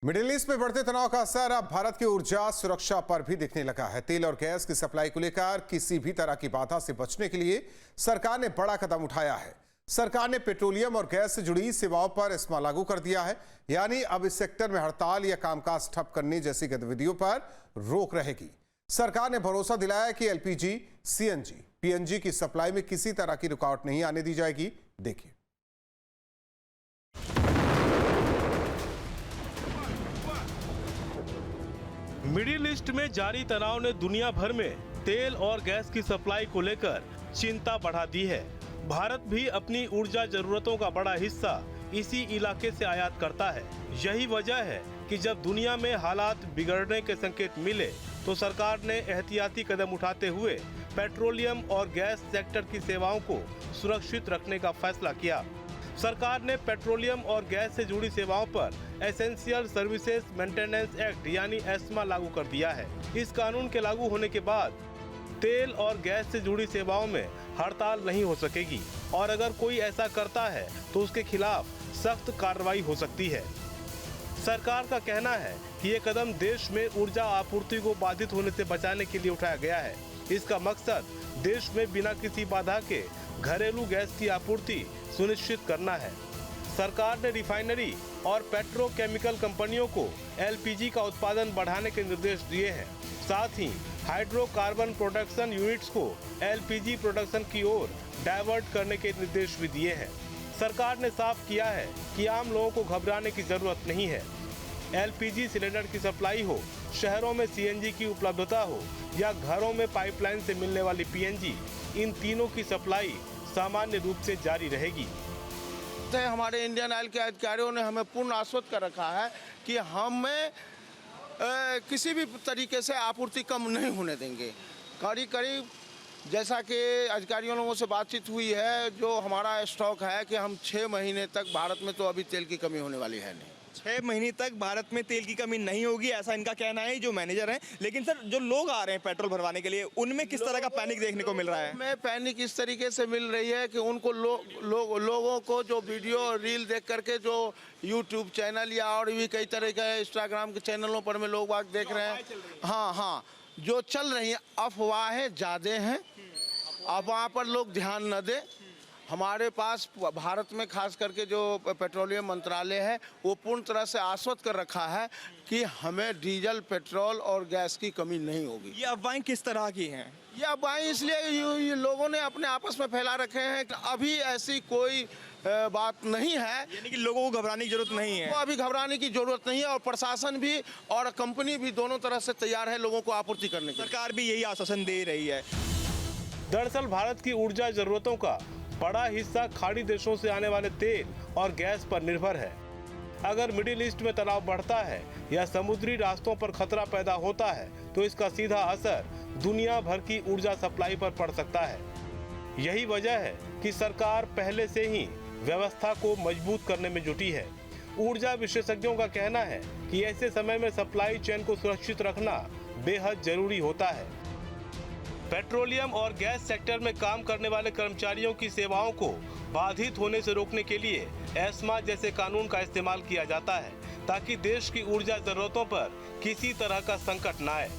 Middle east में बढ़ते तनाव का असर अब भारत की ऊर्जा सुरक्षा पर भी दिखने लगा है। तेल और गैस की सप्लाई को लेकर किसी भी तरह की बाधा से बचने के लिए सरकार ने बड़ा कदम उठाया है। सरकार ने पेट्रोलियम और गैस से जुड़ी सेवाओं पर एस्मा लागू कर दिया है, यानी अब इस सेक्टर में हड़ताल या कामकाज ठप करने जैसी गतिविधियों पर रोक रहेगी। सरकार ने भरोसा दिलाया कि एलपीजी, सीएनजी, पीएनजी की सप्लाई में किसी तरह की रुकावट नहीं आने दी जाएगी। देखिए, मिडिल ईस्ट में जारी तनाव ने दुनिया भर में तेल और गैस की सप्लाई को लेकर चिंता बढ़ा दी है। भारत भी अपनी ऊर्जा जरूरतों का बड़ा हिस्सा इसी इलाके से आयात करता है। यही वजह है कि जब दुनिया में हालात बिगड़ने के संकेत मिले तो सरकार ने एहतियाती कदम उठाते हुए पेट्रोलियम और गैस सेक्टर की सेवाओं को सुरक्षित रखने का फैसला किया। सरकार ने पेट्रोलियम और गैस से जुड़ी सेवाओं पर एसेंशियल सर्विसेज मेंटेनेंस एक्ट यानी एस्मा लागू कर दिया है। इस कानून के लागू होने के बाद तेल और गैस से जुड़ी सेवाओं में हड़ताल नहीं हो सकेगी और अगर कोई ऐसा करता है तो उसके खिलाफ सख्त कार्रवाई हो सकती है। सरकार का कहना है कि ये कदम देश में ऊर्जा आपूर्ति को बाधित होने से बचाने के लिए उठाया गया है। इसका मकसद देश में बिना किसी बाधा के घरेलू गैस की आपूर्ति सुनिश्चित करना है। सरकार ने रिफाइनरी और पेट्रोकेमिकल कंपनियों को एलपीजी का उत्पादन बढ़ाने के निर्देश दिए हैं। साथ ही हाइड्रोकार्बन प्रोडक्शन यूनिट्स को एलपीजी प्रोडक्शन की ओर डाइवर्ट करने के निर्देश भी दिए हैं। सरकार ने साफ किया है कि आम लोगों को घबराने की जरूरत नहीं है। एलपीजी सिलेंडर की सप्लाई हो, शहरों में सीएनजी की उपलब्धता हो या घरों में पाइपलाइन से मिलने वाली पीएनजी, इन तीनों की सप्लाई सामान्य रूप से जारी रहेगी। हमारे इंडियन ऑयल के अधिकारियों ने हमें पूर्ण आश्वस्त कर रखा है कि हमें किसी भी तरीके से आपूर्ति कम नहीं होने देंगे। करीब जैसा कि अधिकारियों लोगों से बातचीत हुई है, जो हमारा स्टॉक है कि हम 6 महीने तक भारत में तो अभी तेल की कमी होने वाली है नहीं। 6 महीने तक भारत में तेल की कमी नहीं होगी, ऐसा इनका कहना है, जो मैनेजर हैं। लेकिन सर, जो लोग आ रहे हैं पेट्रोल भरवाने के लिए, उनमें किस तरह का पैनिक देखने को मिल रहा है? उनमें पैनिक इस तरीके से मिल रही है कि उनको लोगों को जो वीडियो और रील देख करके जो यूट्यूब चैनल या और भी कई तरह के इंस्टाग्राम के चैनलों पर में लोग बात देख रहे हैं। हाँ, जो चल रही है अफवाहें ज़्यादा हैं। अफवाह पर लोग ध्यान न दें। हमारे पास भारत में खास करके जो पेट्रोलियम मंत्रालय है वो पूर्ण तरह से आश्वस्त कर रखा है कि हमें डीजल, पेट्रोल और गैस की कमी नहीं होगी। ये अफवाहें किस तरह की हैं? ये अफवाहें इसलिए ये लोगों ने अपने आपस में फैला रखे हैं कि अभी ऐसी कोई बात नहीं है, यानी कि लोगों को घबराने की जरूरत नहीं है। तो अभी घबराने की जरूरत नहीं है और प्रशासन भी और कंपनी भी दोनों तरह से तैयार है लोगों को आपूर्ति करने की। सरकार भी यही आश्वासन दे रही है। दरअसल भारत की ऊर्जा जरूरतों का बड़ा हिस्सा खाड़ी देशों से आने वाले तेल और गैस पर निर्भर है। अगर मिडिल ईस्ट में तनाव बढ़ता है या समुद्री रास्तों पर खतरा पैदा होता है तो इसका सीधा असर दुनिया भर की ऊर्जा सप्लाई पर पड़ सकता है। यही वजह है कि सरकार पहले से ही व्यवस्था को मजबूत करने में जुटी है। ऊर्जा विशेषज्ञों का कहना है कि ऐसे समय में सप्लाई चेन को सुरक्षित रखना बेहद जरूरी होता है। पेट्रोलियम और गैस सेक्टर में काम करने वाले कर्मचारियों की सेवाओं को बाधित होने से रोकने के लिए एस्मा जैसे कानून का इस्तेमाल किया जाता है ताकि देश की ऊर्जा जरूरतों पर किसी तरह का संकट न आए।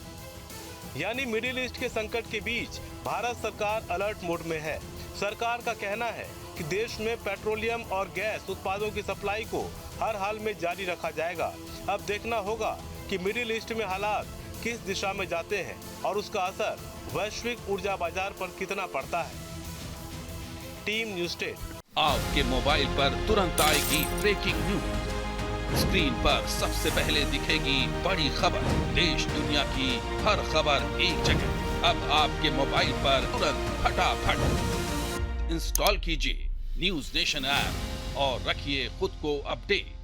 यानी मिडिल ईस्ट के संकट के बीच भारत सरकार अलर्ट मोड में है। सरकार का कहना है कि देश में पेट्रोलियम और गैस उत्पादों की सप्लाई को हर हाल में जारी रखा जाएगा। अब देखना होगा कि मिडिल ईस्ट में हालात किस दिशा में जाते हैं और उसका असर वैश्विक ऊर्जा बाजार पर कितना पड़ता है। Team news state. आपके मोबाइल पर तुरंत आएगी ब्रेकिंग न्यूज। स्क्रीन पर सबसे पहले दिखेगी बड़ी खबर। देश दुनिया की हर खबर एक जगह। अब आपके मोबाइल पर तुरंत फटाफट इंस्टॉल कीजिए न्यूज़ नेशन ऐप और रखिए खुद को अपडेट।